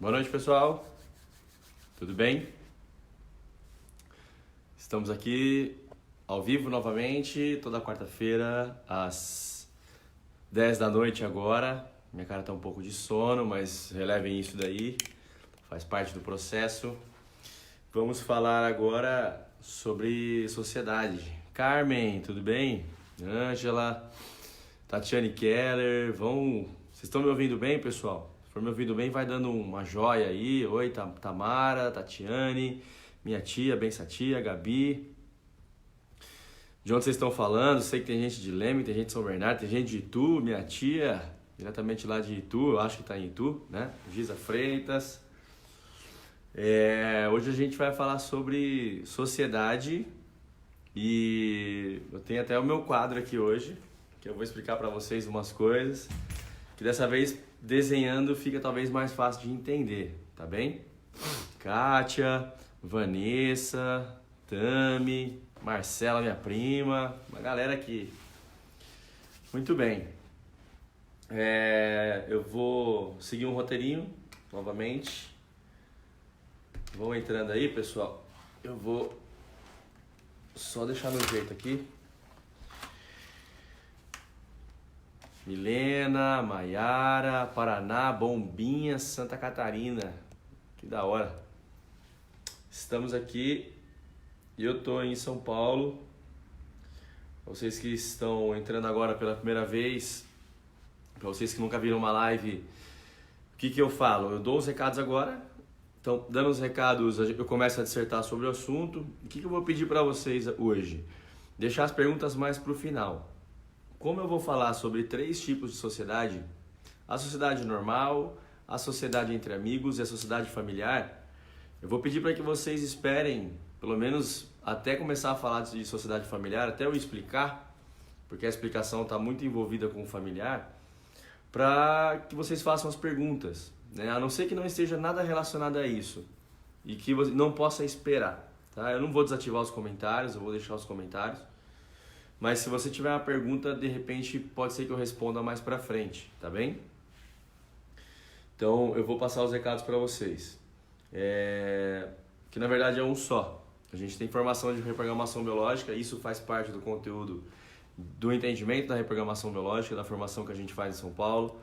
Boa noite, pessoal. Tudo bem? Estamos aqui ao vivo novamente, toda quarta-feira, às 10 da noite agora. Minha cara tá um pouco de sono, mas relevem isso daí, faz parte do processo. Vamos falar agora sobre sociedade. Carmen, tudo bem? Ângela, Tatiane Keller, Vocês estão me ouvindo bem, pessoal? Se for me ouvindo bem, vai dando uma joia aí. Oi, Tamara, Tatiane, minha tia, benção tia, Gabi. De onde vocês estão falando? Sei que tem gente de Leme, tem gente de São Bernardo, tem gente de Itu, minha tia, diretamente lá de Itu, eu acho que está em Itu, né? Giza Freitas. Hoje a gente vai falar sobre sociedade e eu tenho até o meu quadro aqui hoje, que eu vou explicar para vocês umas coisas, que dessa vez desenhando fica talvez mais fácil de entender, tá bem? Kátia, Vanessa, Tami, Marcela, minha prima, uma galera aqui. Muito bem. Eu vou seguir um roteirinho novamente. Vão entrando aí, pessoal. Eu vou só deixar no jeito aqui. Milena, Maiara, Paraná, Bombinha, Santa Catarina. Que da hora. Estamos aqui e eu tô em São Paulo. Vocês que estão entrando agora pela primeira vez, para vocês que nunca viram uma live, o que eu falo? Eu dou os recados agora. Então, dando os recados, eu começo a dissertar sobre o assunto. O que eu vou pedir para vocês hoje? Deixar as perguntas mais para o final. Como eu vou falar sobre 3 tipos de sociedade, a sociedade normal, a sociedade entre amigos e a sociedade familiar, eu vou pedir para que vocês esperem, pelo menos até começar a falar de sociedade familiar, até eu explicar, porque a explicação está muito envolvida com o familiar, para que vocês façam as perguntas, né? A não ser que não esteja nada relacionado a isso e que você não possa esperar, tá? Eu não vou desativar os comentários, eu vou deixar os comentários. Mas se você tiver uma pergunta, de repente pode ser que eu responda mais pra frente, tá bem? Então eu vou passar os recados para vocês. Que na verdade é um só. A gente tem formação de reprogramação biológica, isso faz parte do conteúdo do entendimento da reprogramação biológica, da formação que a gente faz em São Paulo.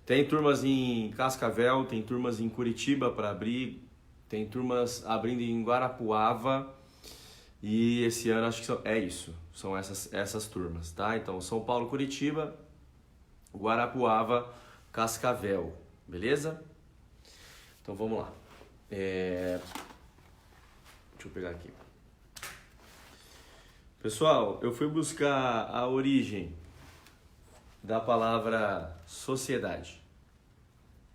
Tem turmas em Cascavel, tem turmas em Curitiba para abrir, tem turmas abrindo em Guarapuava. E esse ano acho que é isso, são essas turmas, tá? Então São Paulo, Curitiba, Guarapuava, Cascavel, beleza? Então vamos lá. Deixa eu pegar aqui. Pessoal, eu fui buscar a origem da palavra sociedade.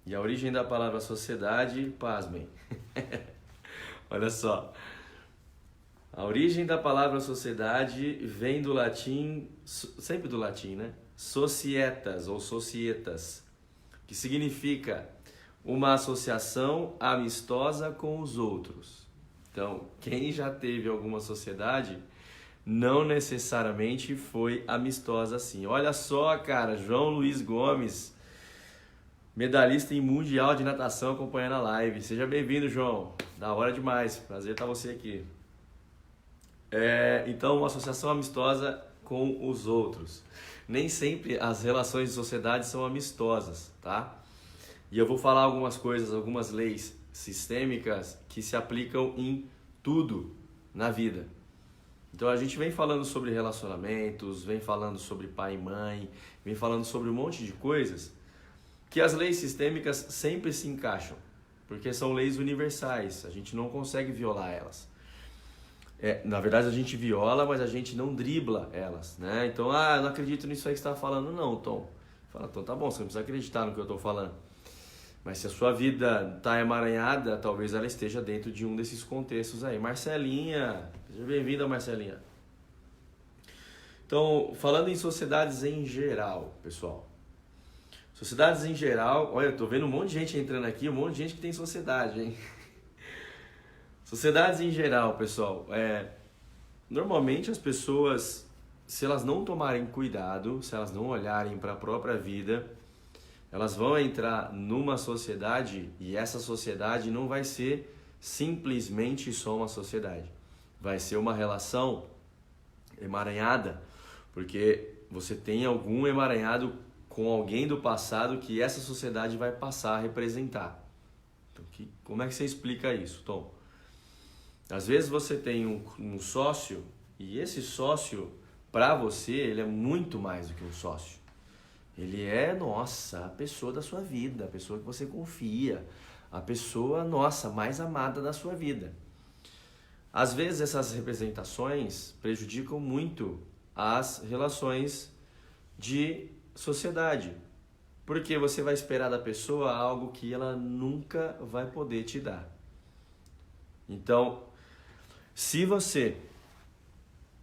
E a origem da palavra sociedade, pasmem. Olha só. A origem da palavra sociedade vem do latim, sempre do latim, né? Societas ou societas, que significa uma associação amistosa com os outros. Então, quem já teve alguma sociedade não necessariamente foi amistosa assim. Olha só, cara, João Luiz Gomes, medalhista em Mundial de Natação, acompanhando a live. Seja bem-vindo, João. Da hora demais. Prazer estar você aqui. Então, uma associação amistosa com os outros. Nem sempre as relações de sociedade são amistosas, tá? E eu vou falar algumas coisas, algumas leis sistêmicas que se aplicam em tudo na vida. Então, a gente vem falando sobre relacionamentos, vem falando sobre pai e mãe, vem falando sobre um monte de coisas que as leis sistêmicas sempre se encaixam, porque são leis universais, a gente não consegue violar elas. Na verdade a gente viola, mas a gente não dribla elas, né? Então, eu não acredito nisso aí que você está falando, não, Tom. Fala, então tá bom, você não precisa acreditar no que eu estou falando. Mas se a sua vida está emaranhada, talvez ela esteja dentro de um desses contextos aí. Marcelinha, seja bem-vinda, Marcelinha. Então, falando em sociedades em geral, pessoal. Sociedades em geral, olha, eu tô vendo um monte de gente entrando aqui, um monte de gente que tem sociedade, hein? Sociedades em geral, pessoal, normalmente as pessoas, se elas não tomarem cuidado, se elas não olharem para a própria vida, elas vão entrar numa sociedade e essa sociedade não vai ser simplesmente só uma sociedade. Vai ser uma relação emaranhada, porque você tem algum emaranhado com alguém do passado que essa sociedade vai passar a representar. Então, como é que você explica isso, Tom? Às vezes você tem um sócio e esse sócio, para você, ele é muito mais do que um sócio. Ele é, nossa, a pessoa da sua vida, a pessoa que você confia, a pessoa, nossa, mais amada da sua vida. Às vezes essas representações prejudicam muito as relações de sociedade, porque você vai esperar da pessoa algo que ela nunca vai poder te dar. Então, se você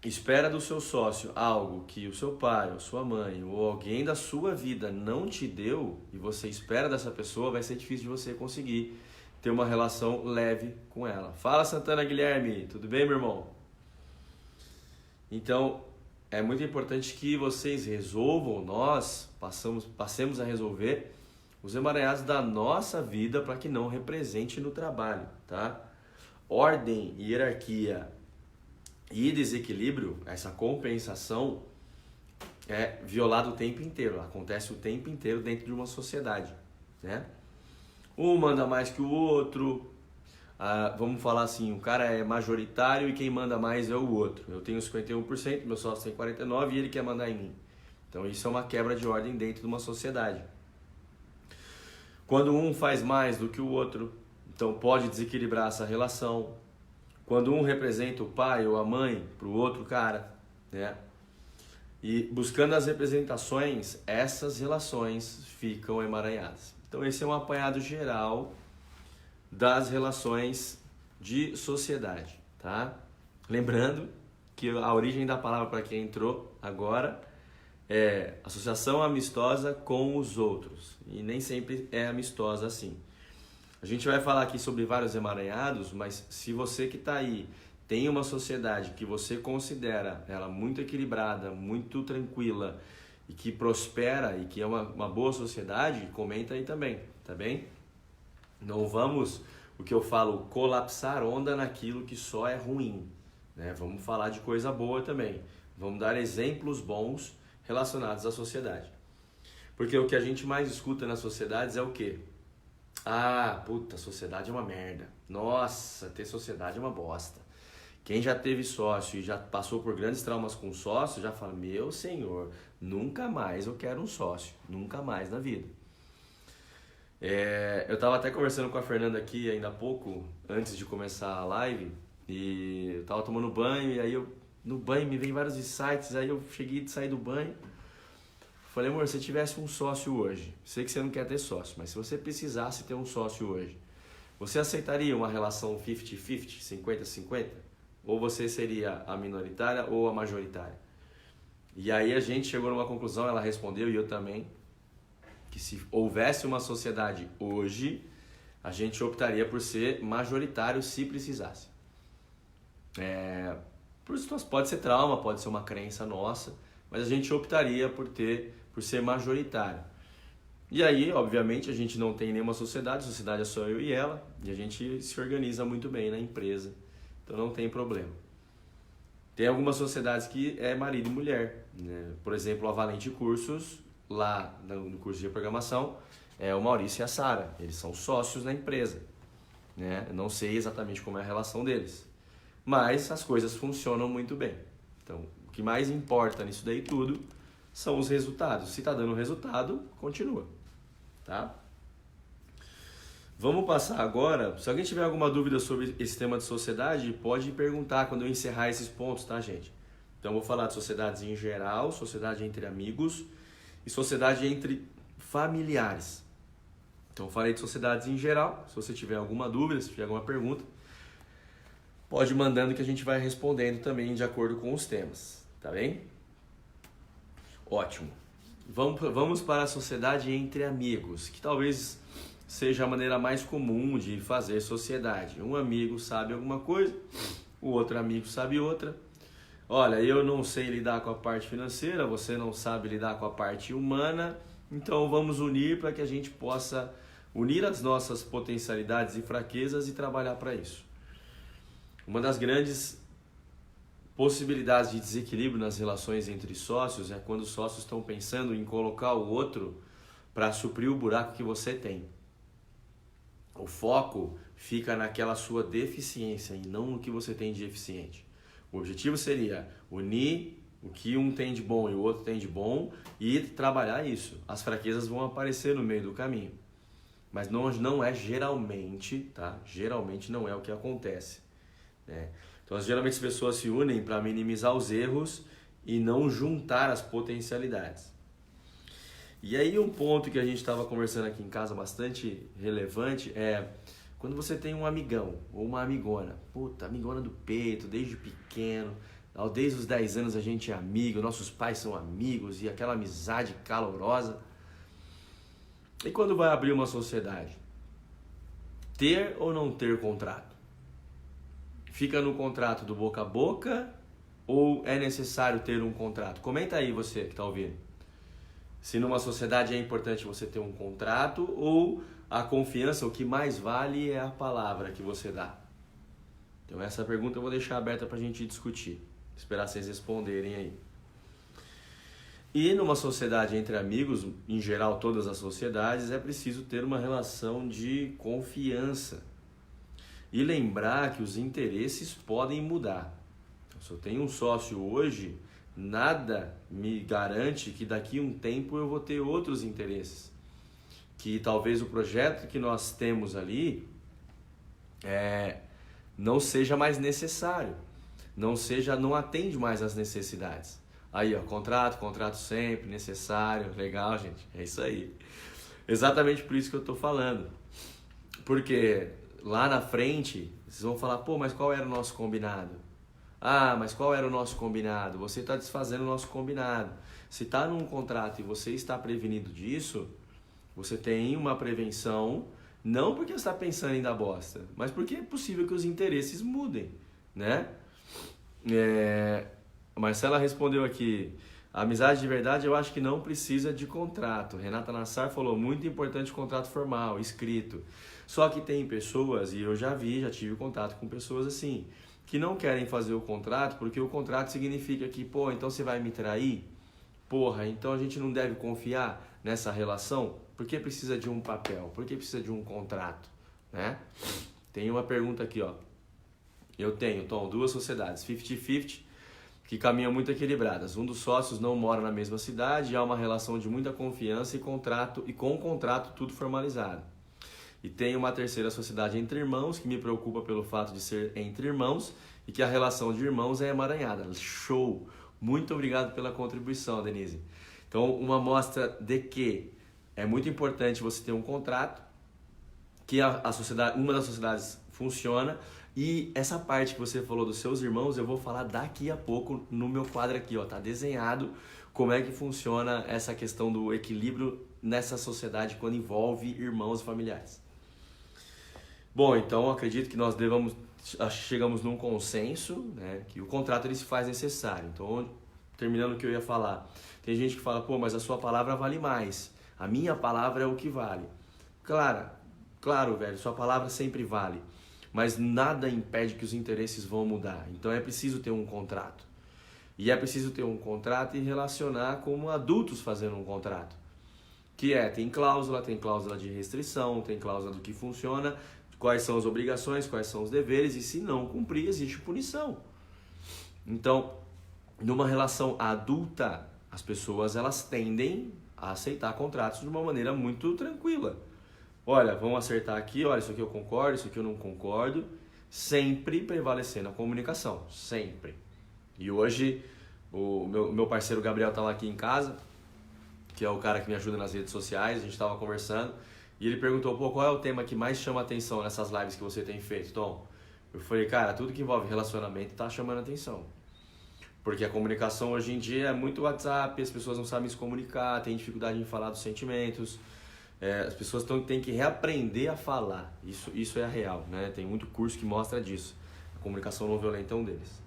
espera do seu sócio algo que o seu pai, ou sua mãe, ou alguém da sua vida não te deu, e você espera dessa pessoa, vai ser difícil de você conseguir ter uma relação leve com ela. Fala, Santana Guilherme, tudo bem, meu irmão? Então, é muito importante que vocês resolvam, nós passemos a resolver os emaranhados da nossa vida para que não represente no trabalho, tá? Ordem, hierarquia e desequilíbrio, essa compensação é violada o tempo inteiro, acontece o tempo inteiro dentro de uma sociedade, né? Um manda mais que o outro, vamos falar assim, o cara é majoritário e quem manda mais é o outro. Eu tenho 51%, meu sócio tem 49% e ele quer mandar em mim. Então isso é uma quebra de ordem dentro de uma sociedade. Quando um faz mais do que o outro, então pode desequilibrar essa relação. Quando um representa o pai ou a mãe para o outro cara, né? E buscando as representações, essas relações ficam emaranhadas. Então esse é um apanhado geral das relações de sociedade, tá? Lembrando que a origem da palavra para quem entrou agora é associação amistosa com os outros. E nem sempre é amistosa assim. A gente vai falar aqui sobre vários emaranhados, mas se você que está aí tem uma sociedade que você considera ela muito equilibrada, muito tranquila e que prospera e que é uma boa sociedade, comenta aí também, tá bem? Não vamos, o que eu falo, colapsar onda naquilo que só é ruim, né? Vamos falar de coisa boa também. Vamos dar exemplos bons relacionados à sociedade. Porque o que a gente mais escuta nas sociedades é o quê? Ah, puta, sociedade é uma merda. Nossa, ter sociedade é uma bosta. Quem já teve sócio e já passou por grandes traumas com sócio, já fala, meu senhor, nunca mais eu quero um sócio. Nunca mais na vida. Eu estava até conversando com a Fernanda aqui ainda há pouco, antes de começar a live, e eu estava tomando banho, e aí no banho me vem vários insights, aí eu cheguei de sair do banho, falei, amor, se tivesse um sócio hoje, sei que você não quer ter sócio, mas se você precisasse ter um sócio hoje, você aceitaria uma relação 50-50, 50-50? Ou você seria a minoritária ou a majoritária? E aí a gente chegou numa conclusão, ela respondeu e eu também, que se houvesse uma sociedade hoje, a gente optaria por ser majoritário se precisasse. Pode ser trauma, pode ser uma crença nossa, mas a gente optaria por ser majoritário. E aí, obviamente, a gente não tem nenhuma sociedade, a sociedade é só eu e ela, e a gente se organiza muito bem na empresa, então não tem problema. Tem algumas sociedades que é marido e mulher, né? Por exemplo, a Valente Cursos, lá no curso de programação, é o Maurício e a Sara, eles são sócios na empresa, né? Eu não sei exatamente como é a relação deles, mas as coisas funcionam muito bem. Então, o que mais importa nisso daí tudo são os resultados. Se está dando resultado, continua, tá? Vamos passar agora, se alguém tiver alguma dúvida sobre esse tema de sociedade, pode perguntar quando eu encerrar esses pontos, tá, gente? Então, eu vou falar de sociedades em geral, sociedade entre amigos e sociedade entre familiares. Então, eu falei de sociedades em geral. Se você tiver alguma dúvida, se tiver alguma pergunta, pode ir mandando que a gente vai respondendo também de acordo com os temas, tá bem? Ótimo. Vamos para a sociedade entre amigos, que talvez seja a maneira mais comum de fazer sociedade. Um amigo sabe alguma coisa, o outro amigo sabe outra. Olha, eu não sei lidar com a parte financeira, você não sabe lidar com a parte humana, Então vamos unir para que a gente possa unir as nossas potencialidades e fraquezas e trabalhar para isso. Uma das grandes possibilidades de desequilíbrio nas relações entre sócios é quando os sócios estão pensando em colocar o outro para suprir o buraco que você tem. O foco fica naquela sua deficiência e não no que você tem de eficiente. O objetivo seria unir o que um tem de bom e o outro tem de bom e trabalhar isso. As fraquezas vão aparecer no meio do caminho. Mas não é geralmente, tá? Geralmente não é o que acontece, né? Então, geralmente as pessoas se unem para minimizar os erros e não juntar as potencialidades. E aí um ponto que a gente estava conversando aqui em casa bastante relevante é quando você tem um amigão ou uma amigona, puta, amigona do peito, desde pequeno, desde os 10 anos a gente é amigo, nossos pais são amigos e aquela amizade calorosa. E quando vai abrir uma sociedade? Ter ou não ter contrato? Fica no contrato do boca a boca ou é necessário ter um contrato? Comenta aí você que está ouvindo. Se numa sociedade é importante você ter um contrato ou a confiança, o que mais vale é a palavra que você dá. Então essa pergunta eu vou deixar aberta para a gente discutir. Esperar vocês responderem aí. E numa sociedade entre amigos, em geral todas as sociedades, é preciso ter uma relação de confiança. E lembrar que os interesses podem mudar. Então, se eu tenho um sócio hoje, nada me garante que daqui a um tempo eu vou ter outros interesses. Que talvez o projeto que nós temos ali não seja mais necessário. Não atende mais às necessidades. Aí, ó, contrato sempre, necessário, legal, gente, é isso aí. Exatamente por isso que eu estou falando. Porque lá na frente, vocês vão falar, pô, mas qual era o nosso combinado? Ah, mas qual era o nosso combinado? Você está desfazendo o nosso combinado. Se está num contrato e você está prevenido disso, você tem uma prevenção, não porque você está pensando em dar bosta, mas porque é possível que os interesses mudem, né? A Marcela respondeu aqui, a amizade de verdade eu acho que não precisa de contrato. Renata Nassar falou, muito importante o contrato formal, escrito. Só que tem pessoas, e eu já tive contato com pessoas assim, que não querem fazer o contrato porque o contrato significa que, pô, então você vai me trair? Porra, então a gente não deve confiar nessa relação? Por que precisa de um papel? Por que precisa de um contrato? Né? Tem uma pergunta aqui, ó. Eu tenho, Tom, 2 sociedades, 50-50, que caminham muito equilibradas. Um dos sócios não mora na mesma cidade, há uma relação de muita confiança e com o contrato tudo formalizado. E tem uma terceira sociedade entre irmãos, que me preocupa pelo fato de ser entre irmãos e que a relação de irmãos é emaranhada. Show! Muito obrigado pela contribuição, Denise. Então, uma mostra de que é muito importante você ter um contrato, que uma das sociedades funciona. E essa parte que você falou dos seus irmãos, eu vou falar daqui a pouco no meu quadro aqui, ó, tá desenhado como é que funciona essa questão do equilíbrio nessa sociedade quando envolve irmãos e familiares. Bom, então acredito que nós chegamos num consenso, né, que o contrato ele se faz necessário. Então, terminando o que eu ia falar, tem gente que fala, pô, mas a sua palavra vale mais, a minha palavra é o que vale. Claro, velho, sua palavra sempre vale. Mas nada impede que os interesses vão mudar. Então é preciso ter um contrato. E é preciso ter um contrato e relacionar como adultos fazendo um contrato. Tem cláusula de restrição, tem cláusula do que funciona, quais são as obrigações, quais são os deveres, e se não cumprir, existe punição. Então, numa relação adulta, as pessoas elas tendem a aceitar contratos de uma maneira muito tranquila. Olha, vamos acertar aqui, olha, isso aqui eu concordo, isso aqui eu não concordo, sempre prevalecendo a comunicação, sempre. E hoje, o meu parceiro Gabriel está lá aqui em casa, que é o cara que me ajuda nas redes sociais, a gente estava conversando, e ele perguntou, pô, qual é o tema que mais chama atenção nessas lives que você tem feito, Tom? Eu falei, cara, tudo que envolve relacionamento está chamando atenção. Porque a comunicação hoje em dia é muito WhatsApp, as pessoas não sabem se comunicar, têm dificuldade em falar dos sentimentos. As pessoas têm que reaprender a falar, isso é a real, né? Tem muito curso que mostra disso, a comunicação não violenta é um deles.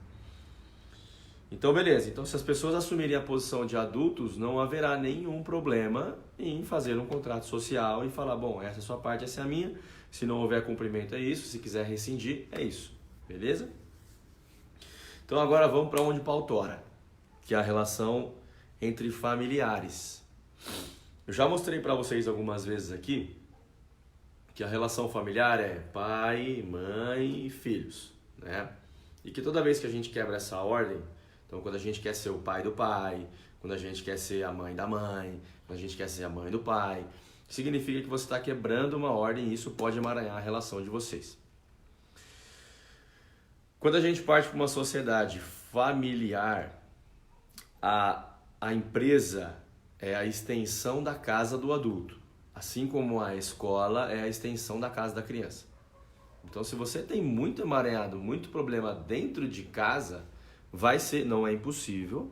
Então beleza, então se as pessoas assumirem a posição de adultos, não haverá nenhum problema em fazer um contrato social e falar, bom, essa é a sua parte, essa é a minha. Se não houver cumprimento é isso, se quiser rescindir é isso, beleza? Então agora vamos para onde pautora, que é a relação entre familiares. Eu já mostrei para vocês algumas vezes aqui que a relação familiar é pai, mãe e filhos, né? E que toda vez que a gente quebra essa ordem, então quando a gente quer ser o pai do pai, quando a gente quer ser a mãe da mãe, quando a gente quer ser a mãe do pai, significa que você está quebrando uma ordem e isso pode emaranhar a relação de vocês. Quando a gente parte para uma sociedade familiar, a empresa é a extensão da casa do adulto, assim como a escola é a extensão da casa da criança. Então, se você tem muito emaranhado, muito problema dentro de casa, vai ser, não é impossível,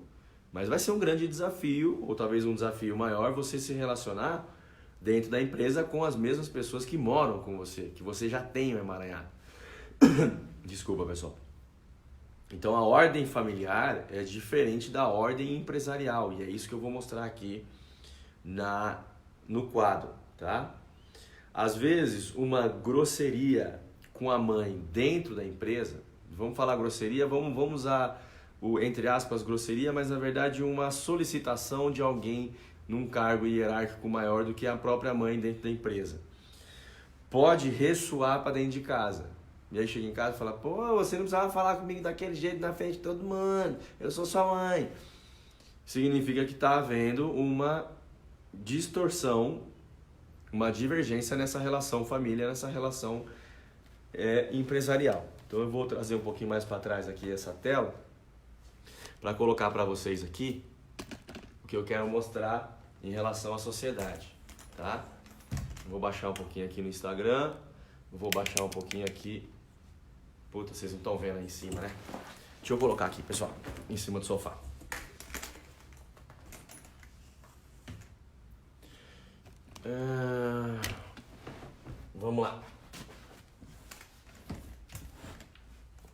mas vai ser um grande desafio, ou talvez um desafio maior, você se relacionar dentro da empresa com as mesmas pessoas que moram com você, que você já tem um emaranhado. Desculpa, pessoal. Então, a ordem familiar é diferente da ordem empresarial, e é isso que eu vou mostrar aqui no quadro, tá? Às vezes, uma grosseria com a mãe dentro da empresa, vamos falar grosseria, vamos usar o, entre aspas, grosseria, mas na verdade uma solicitação de alguém num cargo hierárquico maior do que a própria mãe dentro da empresa. Pode ressoar para dentro de casa. E aí chega em casa e fala, pô, você não precisava falar comigo daquele jeito na frente de todo mundo, eu sou sua mãe. Significa que está havendo uma distorção, uma divergência nessa relação família, nessa relação empresarial. Então eu vou trazer um pouquinho mais para trás aqui essa tela, para colocar para vocês aqui o que eu quero mostrar em relação à sociedade, tá? Vou baixar um pouquinho aqui no Instagram, vou baixar um pouquinho aqui. Puta, vocês não estão vendo aí em cima, né? Deixa eu colocar aqui, pessoal, em cima do sofá. Vamos lá.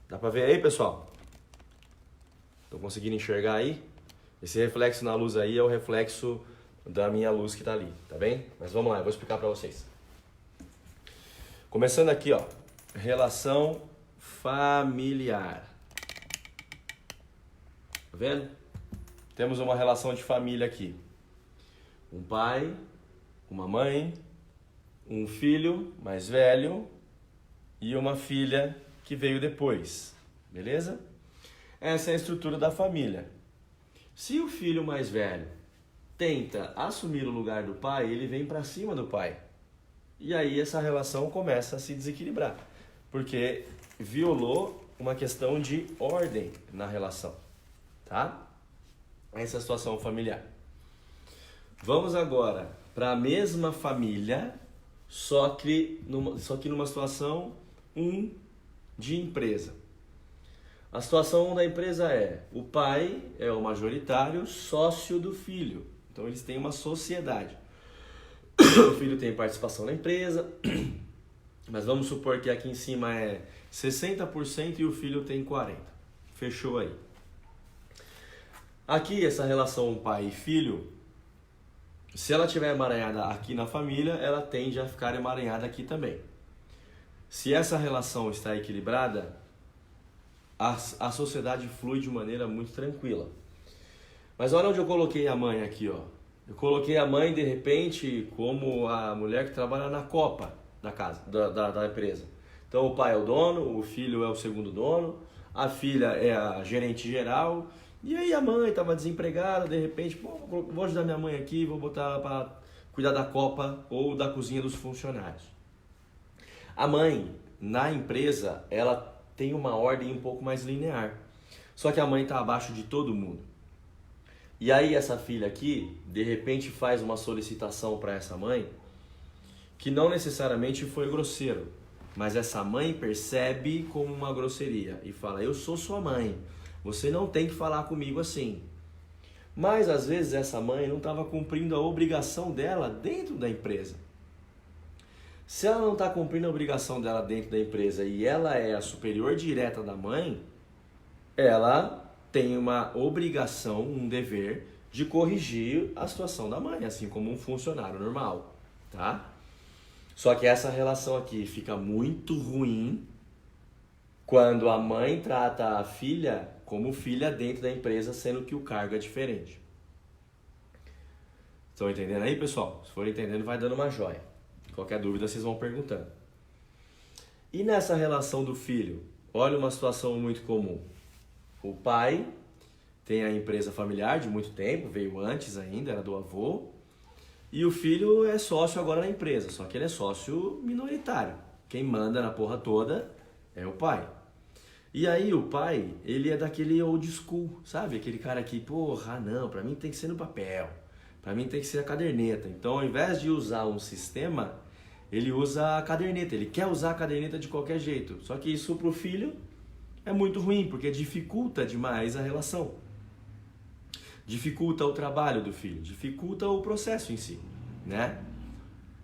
Dá pra ver aí, pessoal? Tô conseguindo enxergar aí? Esse reflexo na luz aí é o reflexo da minha luz que tá ali, tá bem? Mas vamos lá, eu vou explicar pra vocês. Começando aqui, ó, relação familiar. Tá vendo? Temos uma relação de família aqui. Um pai, uma mãe, um filho mais velho e uma filha que veio depois, beleza? Essa é a estrutura da família. Se o filho mais velho tenta assumir o lugar do pai, ele vem para cima do pai. E aí essa relação começa a se desequilibrar, porque violou uma questão de ordem na relação, tá? Essa é a situação familiar. Vamos agora para a mesma família, só que numa situação de empresa. A situação da empresa é, o pai é o majoritário sócio do filho. Então eles têm uma sociedade. O filho tem participação na empresa, mas vamos supor que aqui em cima é 60% e o filho tem 40%. Fechou aí. Aqui essa relação pai e filho, se ela estiver emaranhada aqui na família, ela tende a ficar emaranhada aqui também. Se essa relação está equilibrada, a sociedade flui de maneira muito tranquila. Mas olha onde eu coloquei a mãe aqui, ó. Eu coloquei a mãe, de repente, como a mulher que trabalha na copa da casa, da empresa. Então o pai é o dono, o filho é o segundo dono, a filha é a gerente geral, e aí a mãe estava desempregada, de repente, pô, vou ajudar minha mãe aqui, vou botar ela para cuidar da copa ou da cozinha dos funcionários. A mãe, na empresa, ela tem uma ordem um pouco mais linear. Só que a mãe está abaixo de todo mundo. E aí essa filha aqui, de repente faz uma solicitação para essa mãe, que não necessariamente foi grosseiro, mas essa mãe percebe como uma grosseria e fala, eu sou sua mãe, você não tem que falar comigo assim. Mas às vezes essa mãe não estava cumprindo a obrigação dela dentro da empresa. Se ela não está cumprindo a obrigação dela dentro da empresa e ela é a superior direta da mãe, ela tem uma obrigação, um dever de corrigir a situação da mãe, assim como um funcionário normal, tá? Só que essa relação aqui fica muito ruim quando a mãe trata a filha como filha dentro da empresa, sendo que o cargo é diferente. Estão entendendo aí, pessoal? Se for entendendo, vai dando uma joia. Qualquer dúvida, vocês vão perguntando. E nessa relação do filho? Olha uma situação muito comum. O pai tem a empresa familiar de muito tempo, veio antes ainda, era do avô. E o filho é sócio agora na empresa, só que ele é sócio minoritário. Quem manda na porra toda é o pai. E aí o pai, ele é daquele old school, sabe? Aquele cara que, porra, não, pra mim tem que ser no papel. Pra mim tem que ser a caderneta. Então, ao invés de usar um sistema, ele usa a caderneta. Ele quer usar a caderneta de qualquer jeito. Só que isso pro filho é muito ruim, porque dificulta demais a relação. Dificulta o trabalho do filho, dificulta o processo em si, né?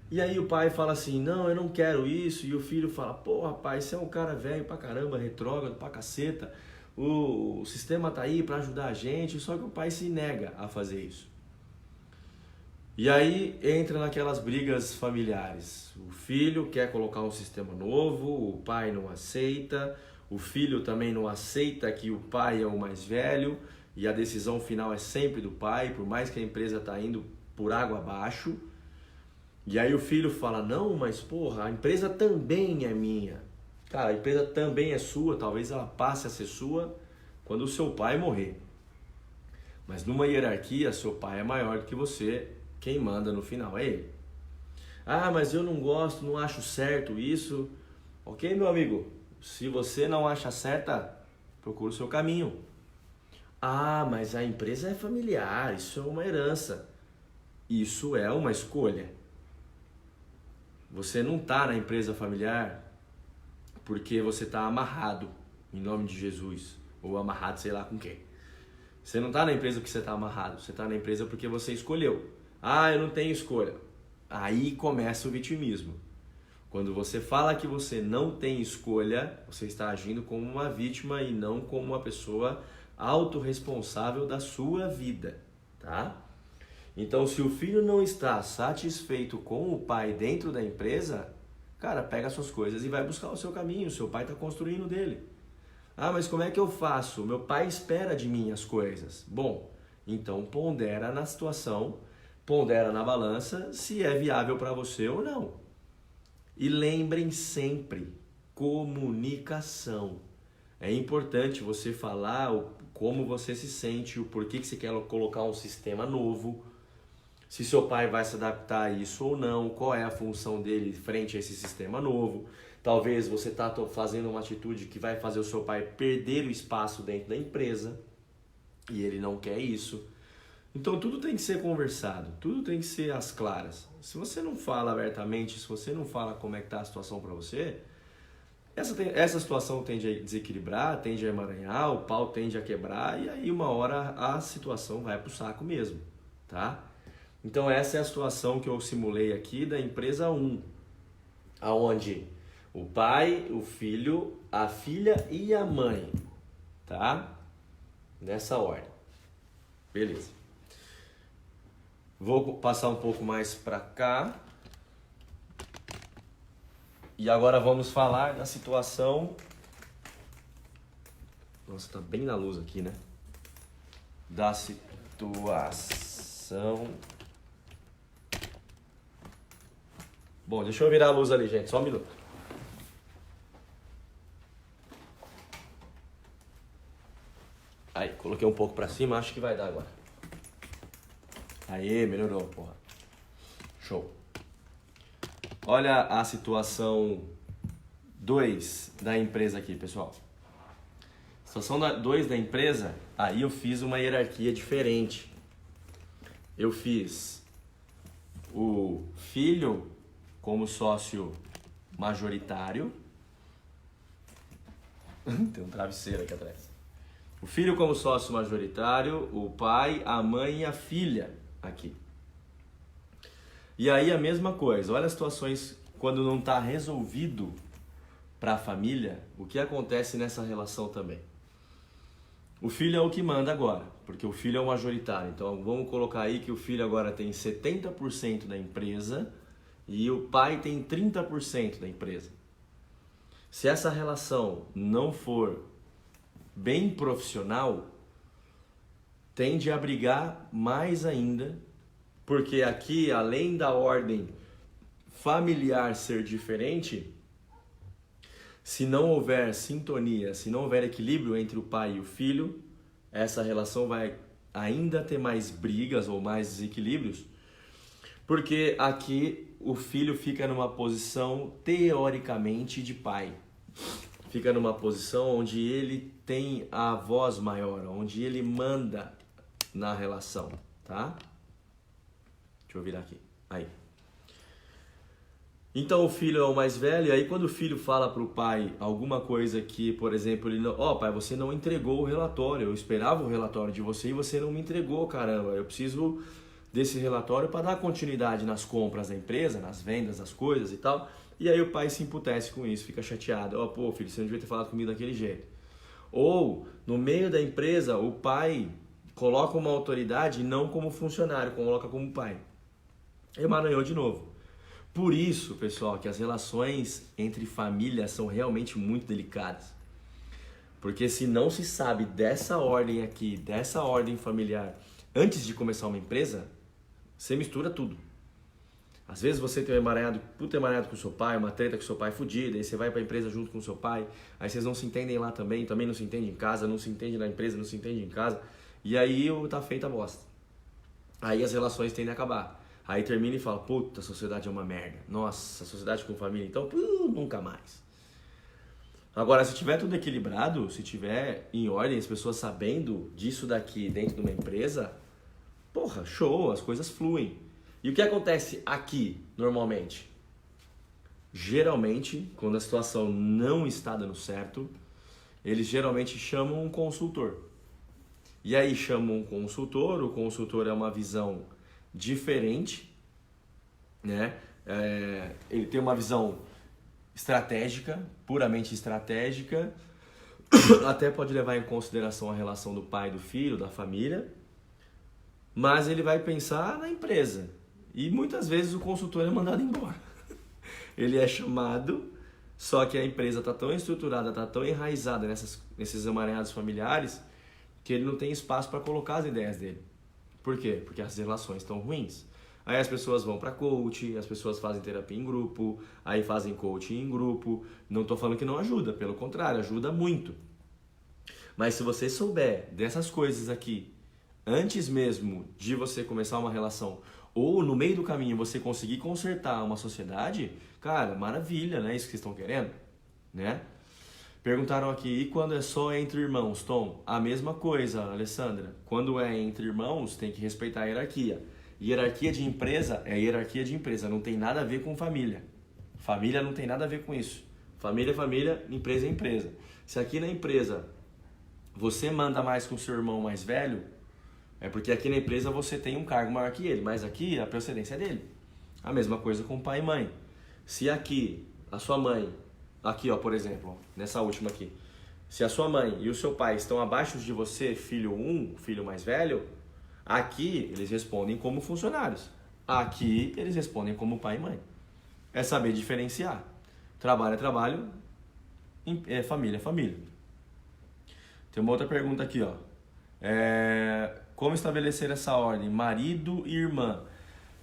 E aí o pai fala assim, não, eu não quero isso. E o filho fala, pô, rapaz, você é um cara velho pra caramba, retrógrado pra caceta. O sistema tá aí pra ajudar a gente. Só que o pai se nega a fazer isso. E aí entra naquelas brigas familiares. O filho quer colocar um sistema novo, o pai não aceita, o filho também não aceita que o pai é o mais velho e a decisão final é sempre do pai, por mais que a empresa está indo por água abaixo. E aí o filho fala, não, mas porra, a empresa também é minha. Cara, a empresa também é sua, talvez ela passe a ser sua quando o seu pai morrer. Mas numa hierarquia, seu pai é maior do que você. Quem manda no final é ele. Ah, mas eu não gosto, não acho certo isso. Ok, meu amigo? Se você não acha certa, procura o seu caminho. Ah, mas a empresa é familiar, isso é uma herança. Isso é uma escolha. Você não está na empresa familiar porque você está amarrado, em nome de Jesus. Ou amarrado sei lá com quem. Você não está na empresa porque você está amarrado. Você está na empresa porque você escolheu. Ah, eu não tenho escolha. Aí começa o vitimismo. Quando você fala que você não tem escolha, você está agindo como uma vítima e não como uma pessoa autorresponsável da sua vida, tá? Então, se o filho não está satisfeito com o pai dentro da empresa, cara, pega suas coisas e vai buscar o seu caminho. O seu pai está construindo dele. Ah, mas como é que eu faço? Meu pai espera de mim as coisas. Bom, então pondera na situação, pondera na balança se é viável para você ou não. E lembrem sempre, comunicação. É importante você falar como você se sente, o porquê que você quer colocar um sistema novo, se seu pai vai se adaptar a isso ou não, qual é a função dele frente a esse sistema novo. Talvez você está fazendo uma atitude que vai fazer o seu pai perder o espaço dentro da empresa e ele não quer isso. Então tudo tem que ser conversado, tudo tem que ser às claras. Se você não fala abertamente, se você não fala como é que está a situação para você, essa situação tende a desequilibrar, tende a emaranhar, o pau tende a quebrar e aí uma hora a situação vai pro saco mesmo, tá? Então essa é a situação que eu simulei aqui da empresa 1, aonde o pai, o filho, a filha e a mãe, tá? Nessa ordem. Beleza. Vou passar um pouco mais para cá. E agora vamos falar da situação... Nossa, tá bem na luz aqui, né? Da situação... Bom, deixa eu virar a luz ali, gente. Só um minuto. Aí, coloquei um pouco para cima. Acho que vai dar agora. Aê, melhorou, porra. Show. Olha a situação 2 da empresa aqui, pessoal. Situação 2 da empresa, aí eu fiz uma hierarquia diferente. Eu fiz o filho como sócio majoritário. Tem um travesseiro aqui atrás. O filho como sócio majoritário, o pai, a mãe e a filha aqui. E aí a mesma coisa, olha as situações quando não está resolvido para a família, o que acontece nessa relação também. O filho é o que manda agora, porque o filho é o majoritário. Então vamos colocar aí que o filho agora tem 70% da empresa e o pai tem 30% da empresa. Se essa relação não for bem profissional, tende a brigar mais ainda, porque aqui, além da ordem familiar ser diferente, se não houver sintonia, se não houver equilíbrio entre o pai e o filho, essa relação vai ainda ter mais brigas ou mais desequilíbrios, porque aqui o filho fica numa posição teoricamente de pai. Fica numa posição onde ele tem a voz maior, onde ele manda na relação, tá? Deixa eu virar aqui. Aí. Então o filho é o mais velho, e aí quando o filho fala pro pai alguma coisa que, por exemplo, ele não, pai, você não entregou o relatório, eu esperava o relatório de você e você não me entregou, caramba, eu preciso desse relatório para dar continuidade nas compras da empresa, nas vendas das coisas e tal. E aí o pai se emputece com isso, fica chateado, pô filho, você não devia ter falado comigo daquele jeito. Ou, no meio da empresa, o pai coloca uma autoridade não como funcionário, coloca como pai. Emaranhou de novo. Por isso, pessoal, que as relações entre famílias são realmente muito delicadas. Porque se não se sabe dessa ordem aqui, dessa ordem familiar, antes de começar uma empresa, você mistura tudo. Às vezes você tem um emaranhado com o seu pai, uma treta com o seu pai fudida, aí você vai pra empresa junto com o seu pai, aí vocês não se entendem lá também não se entendem em casa, não se entende na empresa, não se entende em casa, e aí tá feita a bosta. Aí as relações tendem a acabar. Aí termina e fala, puta, a sociedade é uma merda. Nossa, a sociedade com família, então, nunca mais. Agora, se tiver tudo equilibrado, se tiver em ordem, as pessoas sabendo disso daqui dentro de uma empresa, porra, show, as coisas fluem. E o que acontece aqui, normalmente? Geralmente, quando a situação não está dando certo, eles geralmente chamam um consultor. E aí chamam um consultor, o consultor é uma visão diferente, né? Ele tem uma visão estratégica, puramente estratégica, até pode levar em consideração a relação do pai e do filho, da família, mas ele vai pensar na empresa. E muitas vezes o consultor é mandado embora. Ele é chamado, só que a empresa está tão estruturada, está tão enraizada nesses emaranhados familiares, que ele não tem espaço para colocar as ideias dele. Por quê? Porque as relações estão ruins. Aí as pessoas vão para coach, as pessoas fazem terapia em grupo, aí fazem coaching em grupo. Não estou falando que não ajuda, pelo contrário, ajuda muito. Mas se você souber dessas coisas aqui, antes mesmo de você começar uma relação, ou no meio do caminho você conseguir consertar uma sociedade, cara, maravilha, né? Isso que vocês estão querendo, né? Perguntaram aqui, e quando é só entre irmãos, Tom? A mesma coisa, Alessandra. Quando é entre irmãos, tem que respeitar a hierarquia. Hierarquia de empresa é hierarquia de empresa, não tem nada a ver com família. Família não tem nada a ver com isso. Família é família, empresa é empresa. Se aqui na empresa você manda mais com o seu irmão mais velho, é porque aqui na empresa você tem um cargo maior que ele, mas aqui a procedência é dele. A mesma coisa com pai e mãe. Se aqui a sua mãe, aqui ó, por exemplo, nessa última aqui, se a sua mãe e o seu pai estão abaixo de você, filho 1, filho mais velho, aqui eles respondem como funcionários. Aqui eles respondem como pai e mãe. É saber diferenciar. Trabalho é trabalho, família é família. Tem uma outra pergunta aqui, ó. Como estabelecer essa ordem? Marido e irmã.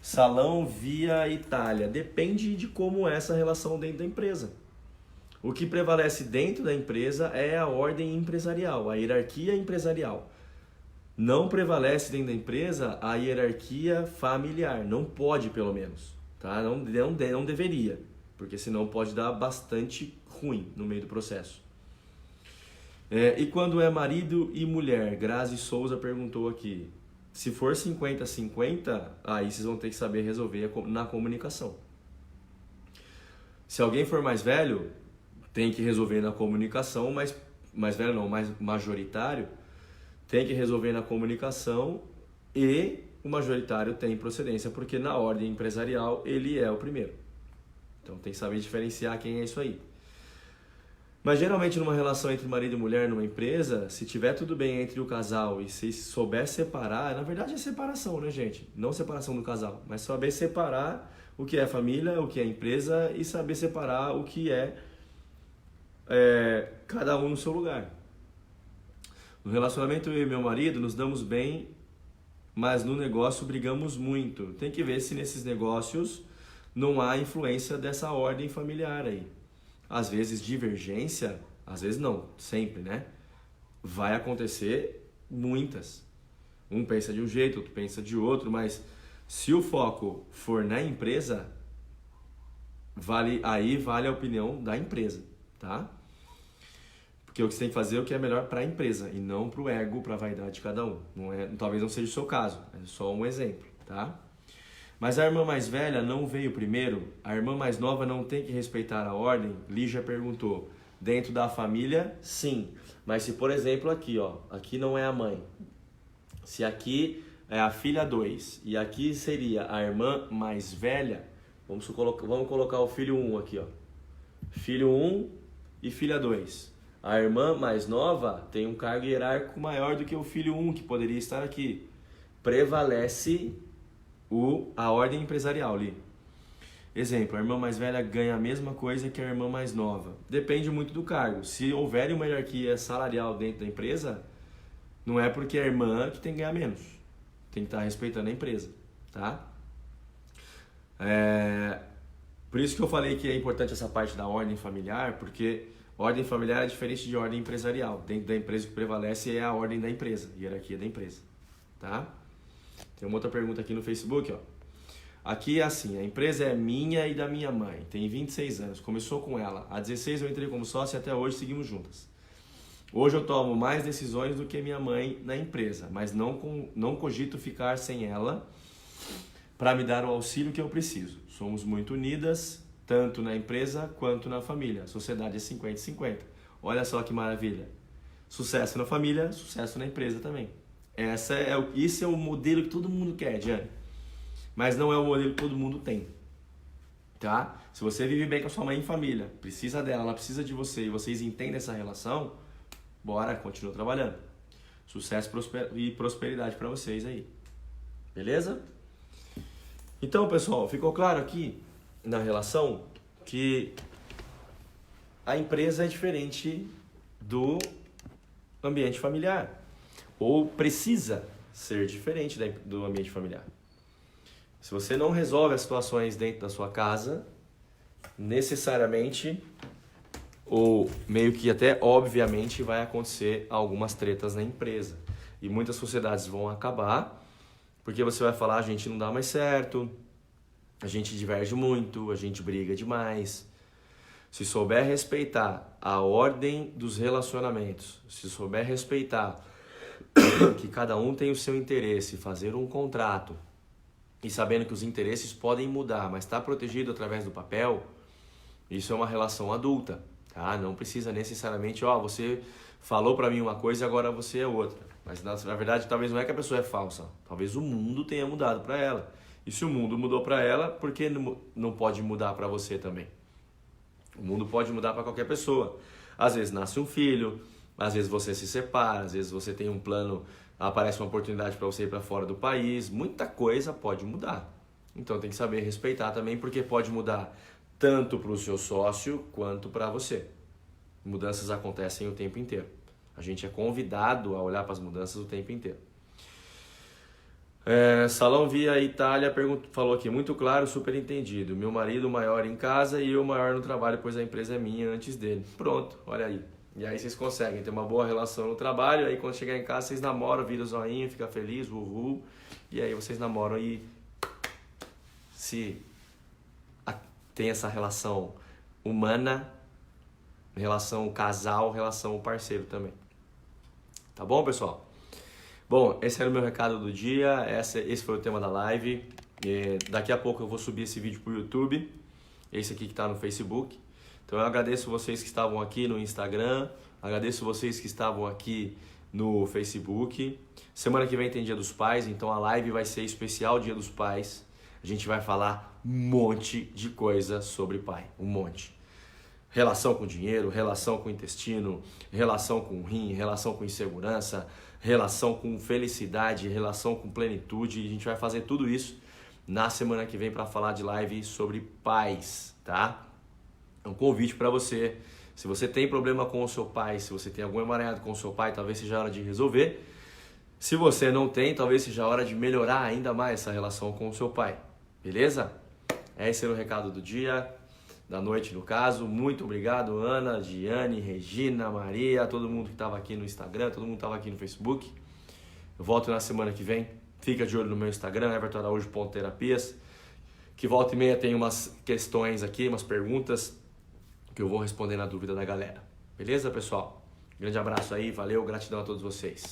Salão via Itália. Depende de como é essa relação dentro da empresa. O que prevalece dentro da empresa é a ordem empresarial, a hierarquia empresarial. Não prevalece dentro da empresa a hierarquia familiar. Não pode, pelo menos. Tá? Não deveria. Porque senão pode dar bastante ruim no meio do processo. E quando é marido e mulher? Grazi Souza perguntou aqui. Se for 50-50, aí vocês vão ter que saber resolver na comunicação. Se alguém for mais velho, tem que resolver na comunicação, mas mais velho não, mais majoritário, tem que resolver na comunicação e o majoritário tem procedência, porque na ordem empresarial ele é o primeiro. Então tem que saber diferenciar quem é isso aí. Mas geralmente numa relação entre marido e mulher numa empresa, se tiver tudo bem entre o casal e se souber separar, na verdade é separação, né, gente? Não separação do casal, mas saber separar o que é família, o que é empresa e saber separar o que é cada um no seu lugar. No relacionamento eu e meu marido nos damos bem, mas no negócio brigamos muito. Tem que ver se nesses negócios não há influência dessa ordem familiar aí. Às vezes divergência, às vezes não, sempre, né? Vai acontecer muitas. Um pensa de um jeito, outro pensa de outro, mas se o foco for na empresa, vale a opinião da empresa, tá? Porque o que você tem que fazer é o que é melhor para a empresa e não para o ego, para a vaidade de cada um. Talvez não seja o seu caso, é só um exemplo, tá? Mas a irmã mais velha não veio primeiro? A irmã mais nova não tem que respeitar a ordem? Lígia perguntou. Dentro da família, sim. Mas se, por exemplo, aqui, ó, aqui não é a mãe. Se aqui é a filha 2 e aqui seria a irmã mais velha, vamos colocar o filho 1 aqui, ó. Filho 1 e filha 2. A irmã mais nova tem um cargo hierárquico maior do que o filho 1, que poderia estar aqui. Prevalece a ordem empresarial ali. Exemplo, a irmã mais velha ganha a mesma coisa que a irmã mais nova. Depende muito do cargo. Se houver uma hierarquia salarial dentro da empresa, não é porque a irmã que tem que ganhar menos. Tem que estar respeitando a empresa, tá? Por isso que eu falei que é importante essa parte da ordem familiar, porque ordem familiar é diferente de ordem empresarial. Dentro da empresa o que prevalece é a ordem da empresa, a hierarquia da empresa, tá? Tem uma outra pergunta aqui no Facebook, ó. Aqui é assim, a empresa é minha e da minha mãe, tem 26 anos, começou com ela. Há 16 eu entrei como sócio e até hoje seguimos juntas. Hoje eu tomo mais decisões do que minha mãe na empresa, mas não cogito ficar sem ela para me dar o auxílio que eu preciso. Somos muito unidas, tanto na empresa quanto na família. A sociedade é 50-50. Olha só que maravilha. Sucesso na família, sucesso na empresa também. Esse é o modelo que todo mundo quer, Diane. Mas não é o modelo que todo mundo tem. Tá? Se você vive bem com a sua mãe em família, precisa dela, ela precisa de você e vocês entendem essa relação, bora, continua trabalhando. Sucesso e prosperidade para vocês aí. Beleza? Então, pessoal, ficou claro aqui na relação que a empresa é diferente do ambiente familiar. Ou precisa ser diferente do ambiente familiar. Se você não resolve as situações dentro da sua casa, necessariamente, ou meio que até obviamente, vai acontecer algumas tretas na empresa. E muitas sociedades vão acabar, porque você vai falar, a gente não dá mais certo, a gente diverge muito, a gente briga demais. Se souber respeitar a ordem dos relacionamentos, se souber respeitar que cada um tem o seu interesse, fazer um contrato e sabendo que os interesses podem mudar, mas está protegido através do papel, isso é uma relação adulta, tá? Não precisa necessariamente, você falou para mim uma coisa e agora você é outra. Mas na verdade talvez não é que a pessoa é falsa, talvez o mundo tenha mudado para ela. E se o mundo mudou para ela, por que não pode mudar para você também? O mundo pode mudar para qualquer pessoa. Às vezes nasce um filho, às vezes você se separa, às vezes você tem um plano, aparece uma oportunidade para você ir para fora do país. Muita coisa pode mudar. Então tem que saber respeitar também, porque pode mudar tanto para o seu sócio quanto para você. Mudanças acontecem o tempo inteiro. A gente é convidado a olhar para as mudanças o tempo inteiro. Salão Via Itália falou aqui, muito claro, super entendido. Meu marido maior em casa e eu maior no trabalho, pois a empresa é minha antes dele. Pronto, olha aí. E aí vocês conseguem ter uma boa relação no trabalho, aí quando chegar em casa vocês namoram, vira o zoinho, fica feliz, uhul. E aí vocês namoram e tem essa relação humana, relação casal, relação parceiro também. Tá bom, pessoal? Bom, esse era o meu recado do dia, esse foi o tema da live. Daqui a pouco eu vou subir esse vídeo para o YouTube, esse aqui que está no Facebook. Então eu agradeço vocês que estavam aqui no Instagram, agradeço vocês que estavam aqui no Facebook. Semana que vem tem Dia dos Pais, então a live vai ser especial Dia dos Pais. A gente vai falar um monte de coisa sobre pai, um monte. Relação com dinheiro, relação com intestino, relação com rim, relação com insegurança, relação com felicidade, relação com plenitude. E a gente vai fazer tudo isso na semana que vem para falar de live sobre paz, tá? É um convite para você. Se você tem problema com o seu pai, se você tem algum emaranhado com o seu pai, talvez seja a hora de resolver. Se você não tem, talvez seja a hora de melhorar ainda mais essa relação com o seu pai. Beleza? Esse era o recado do dia, da noite no caso. Muito obrigado, Ana, Diane, Regina, Maria, todo mundo que estava aqui no Instagram, todo mundo que estava aqui no Facebook. Eu volto na semana que vem. Fica de olho no meu Instagram, evertonaraújo.terapias, que volta e meia tem umas questões aqui, umas perguntas que eu vou responder na dúvida da galera. Beleza, pessoal? Grande abraço aí, valeu, gratidão a todos vocês.